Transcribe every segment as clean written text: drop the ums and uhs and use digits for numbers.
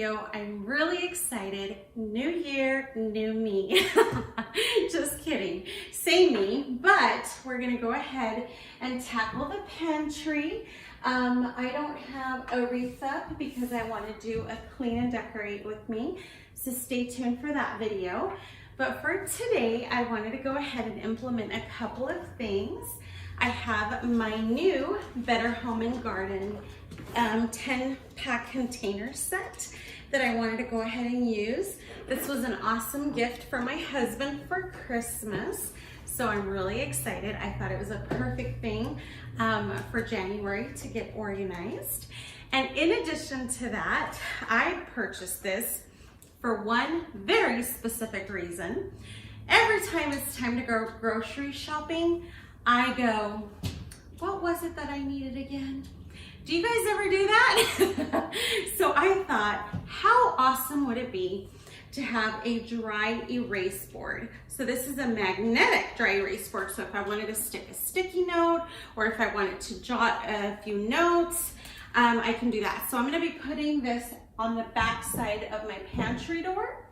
video. I'm really excited. New year, new me. Just kidding. Same me, but we're gonna go ahead and tackle the pantry. I don't have a wreath up because I want to do a clean and decorate with me, so stay tuned for that video. But for today, I wanted to go ahead and implement a couple of things. I have my new Better Home and Garden 10-pack container set that I wanted to go ahead and use. This was an awesome gift for my husband for Christmas, so I'm really excited. I thought it was a perfect thing for January to get organized. And in addition to that, I purchased this for one very specific reason. Every time it's time to go grocery shopping, I go, what was it that I needed again? Do you guys ever do that? So I thought, how awesome would it be to have a dry erase board? So this is a magnetic dry erase board. So if I wanted to stick a sticky note or if I wanted to jot a few notes, I can do that. So I'm gonna be putting this on the back side of my pantry door.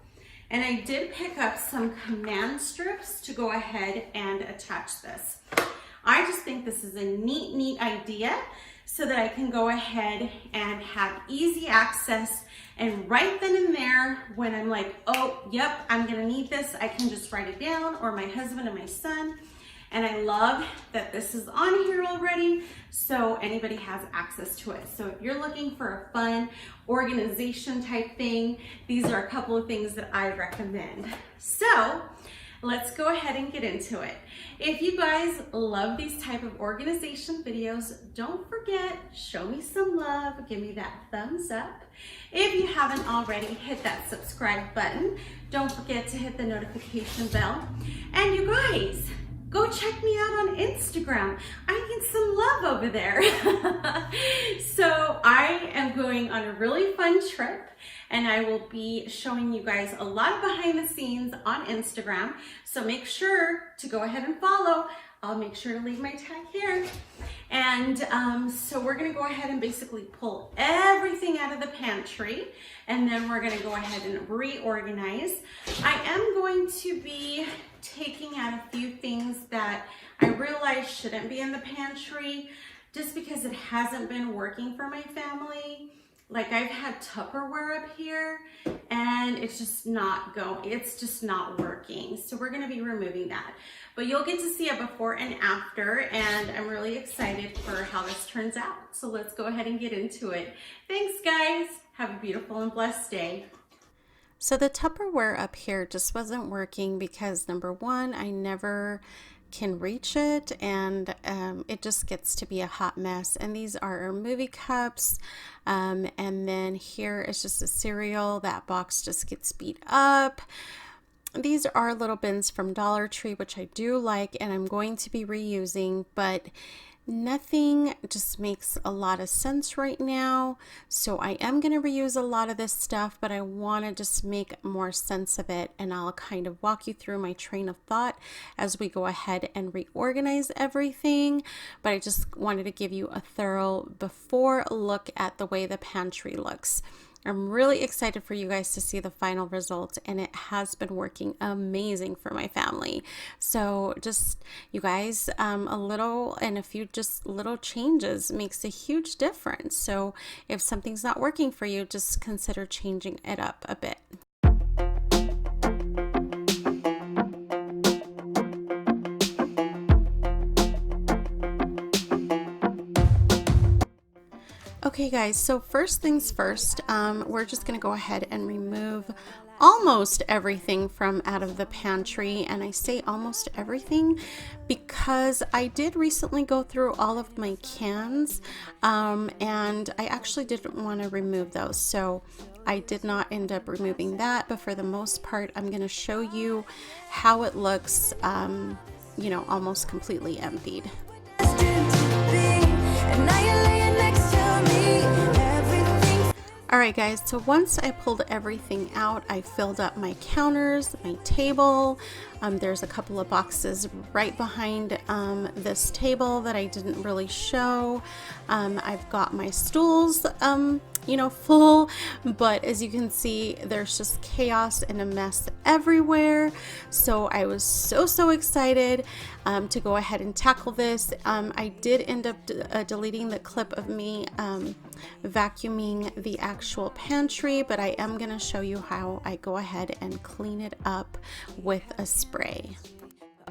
And I did pick up some command strips to go ahead and attach this. I just think this is a neat idea so that I can go ahead and have easy access, and right then and there when I'm like, oh, yep, I'm gonna need this, I can just write it down, or my husband and my son. And I love that this is on here already, so anybody has access to it. So if you're looking for a fun organization type thing, these are a couple of things that I recommend. So let's go ahead and get into it. If you guys love these type of organization videos, don't forget, show me some love, give me that thumbs up. If you haven't already, hit that subscribe button. Don't forget to hit the notification bell. And you guys, go check me out on Instagram. I need some love over there. So I am going on a really fun trip, and I will be showing you guys a lot of behind the scenes on Instagram. So make sure to go ahead and follow. I'll make sure to leave my tag here. And so we're gonna go ahead and basically pull everything out of the pantry, and then we're gonna go ahead and reorganize. I am going to be taking out a few things that I realize shouldn't be in the pantry just because it hasn't been working for my family. Like, I've had Tupperware up here and it's just not working. So we're gonna be removing that. But you'll get to see a before and after, and I'm really excited for how this turns out. So let's go ahead and get into it. Thanks guys, have a beautiful and blessed day. So the Tupperware up here just wasn't working because, number one, I never can reach it, and it just gets to be a hot mess. And these are our movie cups, and then here is just a cereal. That box just gets beat up. These are little bins from Dollar Tree, which I do like and I'm going to be reusing, but nothing just makes a lot of sense right now. So I am going to reuse a lot of this stuff, but I want to just make more sense of it, and I'll kind of walk you through my train of thought as we go ahead and reorganize everything. But I just wanted to give you a thorough before look at the way the pantry looks. I'm really excited for you guys to see the final result, and it has been working amazing for my family. So just, you guys, a few just little changes makes a huge difference. So if something's not working for you, just consider changing it up a bit. Okay guys, so first things first, we're just going to go ahead and remove almost everything from out of the pantry. And I say almost everything because I did recently go through all of my cans, and I actually didn't want to remove those. So I did not end up removing that, but for the most part, I'm going to show you how it looks, almost completely emptied. All right, guys, so once I pulled everything out, I filled up my counters, my table. There's a couple of boxes right behind this table that I didn't really show. I've got my stools, full, but as you can see, there's just chaos and a mess everywhere. So I was so excited to go ahead and tackle this. I did end up deleting the clip of me vacuuming the actual pantry, but I am going to show you how I go ahead and clean it up with a spray.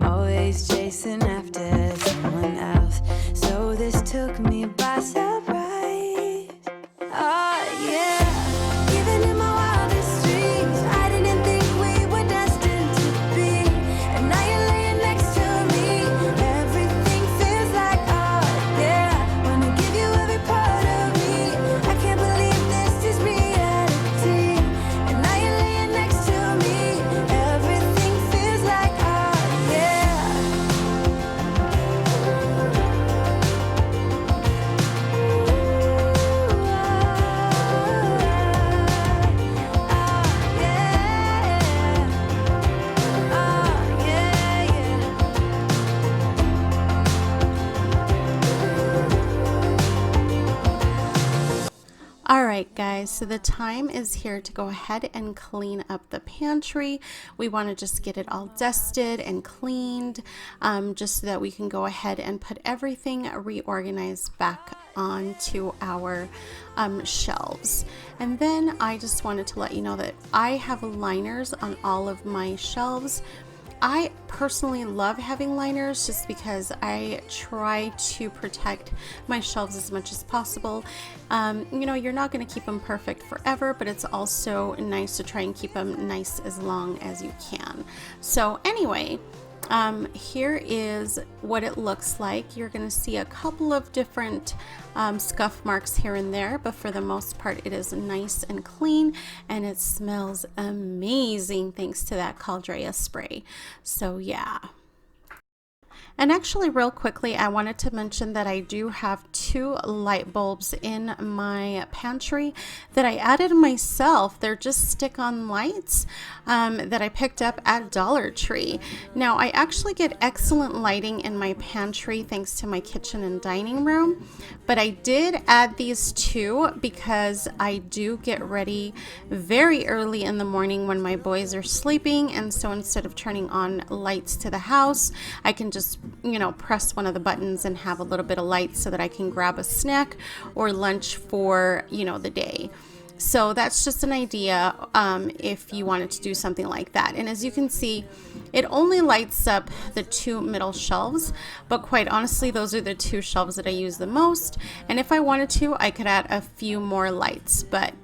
Always chasing after someone else, so this took me by surprise. Oh yeah, even in my wildest dreams, I didn't think we were destined to be. And now you're laying next to me, everything feels like oh yeah. Wanna give you every part of me, I can't believe this is reality. And now you're laying next to me, everything feels like oh yeah. Alright guys, so the time is here to go ahead and clean up the pantry. We want to just get it all dusted and cleaned, just so that we can go ahead and put everything reorganized back onto our shelves. And then I just wanted to let you know that I have liners on all of my shelves. I personally love having liners just because I try to protect my shelves as much as possible. You're not going to keep them perfect forever, but it's also nice to try and keep them nice as long as you can. So anyway, here is what it looks like. You're going to see a couple of different scuff marks here and there, but for the most part it is nice and clean, and it smells amazing thanks to that Caldrea spray. So yeah. And actually, real quickly, I wanted to mention that I do have 2 light bulbs in my pantry that I added myself. They're just stick-on lights that I picked up at Dollar Tree. Now, I actually get excellent lighting in my pantry thanks to my kitchen and dining room, but I did add these 2 because I do get ready very early in the morning when my boys are sleeping, and so instead of turning on lights to the house, I can just press one of the buttons and have a little bit of light so that I can grab a snack or lunch for, the day. So that's just an idea if you wanted to do something like that. And as you can see, it only lights up the 2 middle shelves, but quite honestly, those are the 2 shelves that I use the most. And if I wanted to, I could add a few more lights. But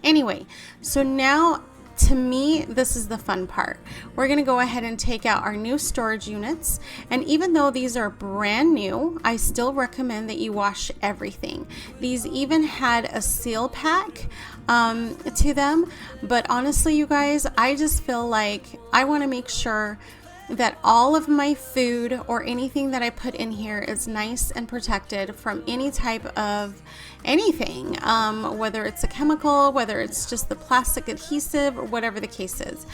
anyway, so now, to me, this is the fun part. We're going to go ahead and take out our new storage units, and even though these are brand new, I still recommend that you wash everything. These even had a seal pack to them, but honestly, you guys, I just feel like I want to make sure that all of my food or anything that I put in here is nice and protected from any type of anything, whether it's a chemical, whether it's just the plastic adhesive, or whatever the case is.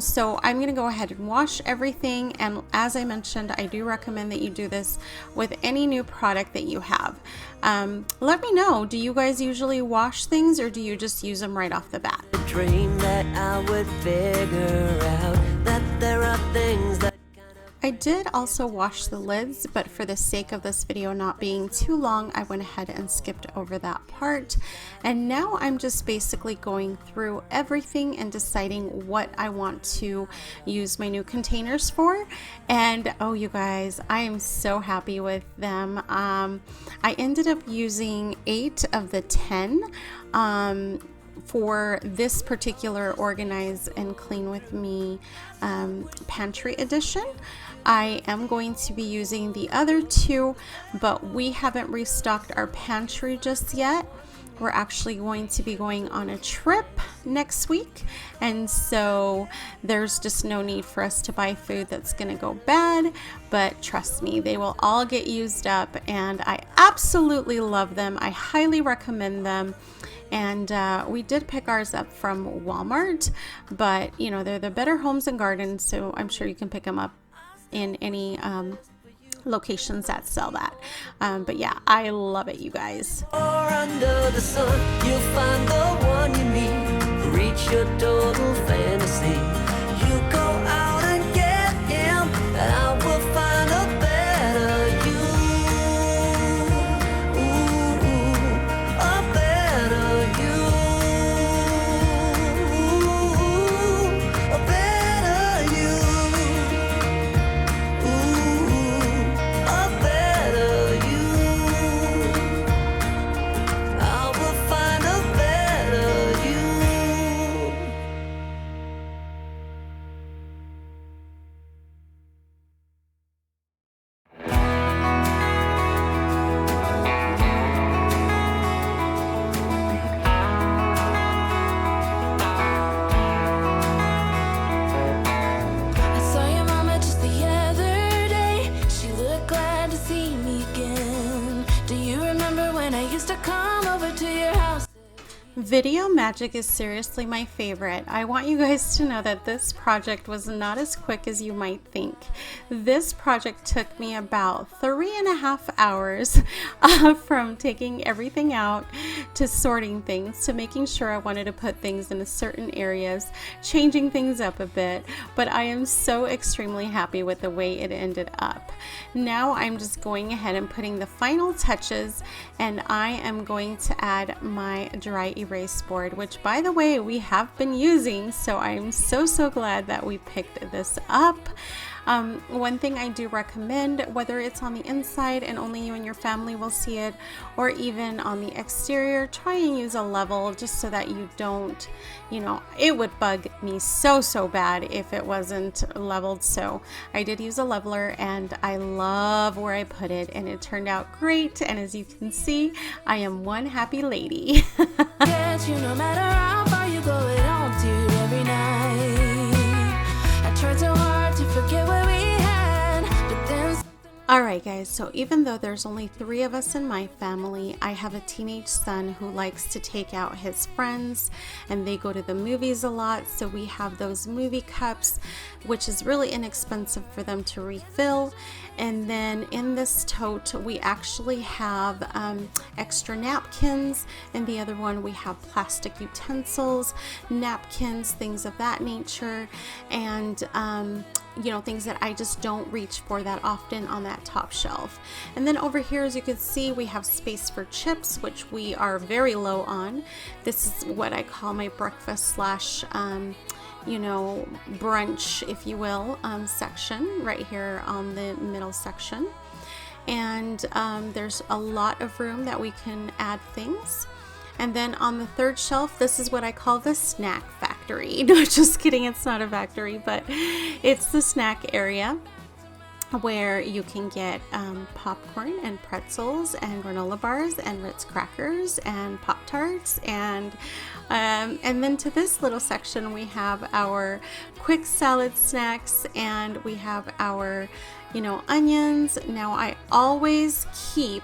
So I'm going to go ahead and wash everything, and as I mentioned, I do recommend that you do this with any new product that you have. Let me know, do you guys usually wash things, or do you just use them right off the bat? Dream that I would figure out that there are things that I did also wash the lids, but for the sake of this video not being too long, I went ahead and skipped over that part. And now I'm just basically going through everything and deciding what I want to use my new containers for. And oh, you guys, I am so happy with them. I ended up using 8 of the 10 for this particular Organize and Clean With Me pantry edition. I am going to be using the other 2, but we haven't restocked our pantry just yet. we're actually going to be going on a trip next week, and so there's just no need for us to buy food that's gonna go bad. But trust me, they will all get used up, and I absolutely love them. I highly recommend them. And we did pick ours up from Walmart, but you know, they're the Better Homes and Gardens, so I'm sure you can pick them up in any locations that sell that. But yeah, I love it, you guys. Or under the sun, you'll find the one you need. Reach your total fantasy. You go out and get him, and I will find a better you. Ooh, a better you. A better you. Ooh, a better you. I will find a better you. I saw your mama just the other day. She looked glad to see me again. Do you remember when I used to come over to your house? Video magic is seriously my favorite. I want you guys to know that this project was not as quick as you might think. This project took me about 3.5 hours from taking everything out to sorting things to making sure I wanted to put things in certain areas, changing things up a bit, but I am so extremely happy with the way it ended up. Now I'm just going ahead and putting the final touches, and I am going to add my dry erase board, which by the way we have been using, so I'm so glad that we picked this up. One thing I do recommend, whether it's on the inside and only you and your family will see it, or even on the exterior, try and use a level just so that you don't, you know, it would bug me so bad if it wasn't leveled. So I did use a leveler, and I love where I put it, and it turned out great. And as you can see, I am one happy lady. Get you no matter how far you go, it haunts you every night. I tried so hard to forget what we had, but then Alright guys, so even though there's only 3 of us in my family, I have a teenage son who likes to take out his friends, and they go to the movies a lot, so we have those movie cups, which is really inexpensive for them to refill. And then in this tote we actually have extra napkins, and the other one we have plastic utensils, napkins, things of that nature, and you know, things that I just don't reach for that often on that top shelf. And then over here, as you can see, we have space for chips, which we are very low on. This is what I call my breakfast slash you know, brunch, if you will, section right here on the middle section. And there's a lot of room that we can add things. And then on the third shelf, this is what I call the snack factory. No, just kidding, it's not a factory, but it's the snack area where you can get popcorn and pretzels and granola bars and Ritz crackers and Pop-Tarts, and then to this little section we have our quick salad snacks, and we have our, you know, onions. Now I always keep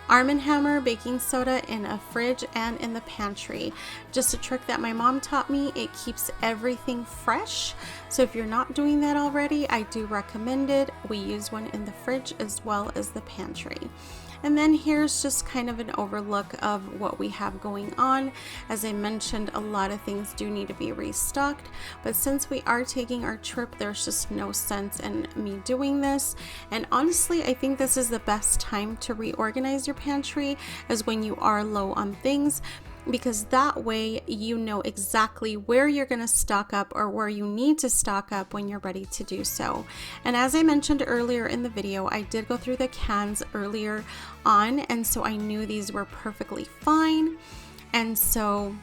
Arm & Hammer baking soda in a fridge and in the pantry. Just a trick that my mom taught me. It keeps everything fresh. So if you're not doing that already, I do recommend it. We use one in the fridge as well as the pantry. And then here's just kind of an overlook of what we have going on. As I mentioned, a lot of things do need to be restocked, but since we are taking our trip, there's just no sense in me doing this. And honestly, I think this is the best time to reorganize your pantry, as when you are low on things, because that way you know exactly where you're going to stock up or where you need to stock up when you're ready to do so. And as I mentioned earlier in the video, I did go through the cans earlier on, and so I knew these were perfectly fine. And so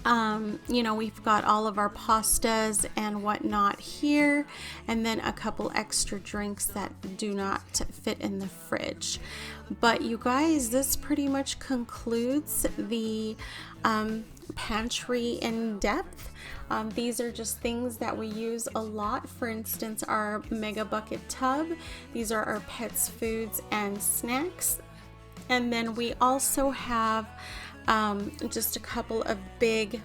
You know, we've got all of our pastas and whatnot here, and then a couple extra drinks that do not fit in the fridge. But you guys, this pretty much concludes the pantry in depth. These are just things that we use a lot. For instance, our mega bucket tub. These are our pets' foods and snacks. And then we also have just a couple of big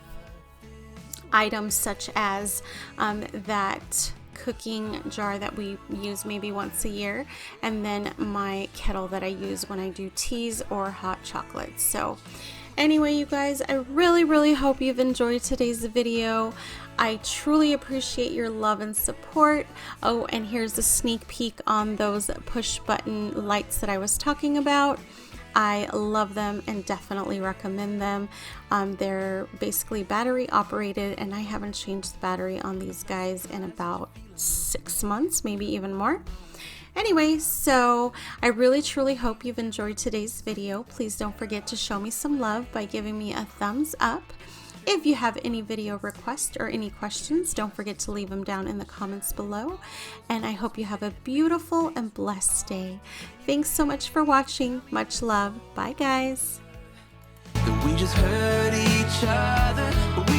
items, such as that cooking jar that we use maybe once a year, and then my kettle that I use when I do teas or hot chocolates. So anyway, you guys, I really hope you've enjoyed today's video. I truly appreciate your love and support. Oh, and here's a sneak peek on those push button lights that I was talking about. I love them and definitely recommend them. They're basically battery operated, and I haven't changed the battery on these guys in about 6 months, maybe even more. Anyway, so I really truly hope you've enjoyed today's video. Please don't forget to show me some love by giving me a thumbs up. If you have any video requests or any questions, don't forget to leave them down in the comments below. And I hope you have a beautiful and blessed day. Thanks so much for watching. Much love. Bye, guys. We just hurt each other, but we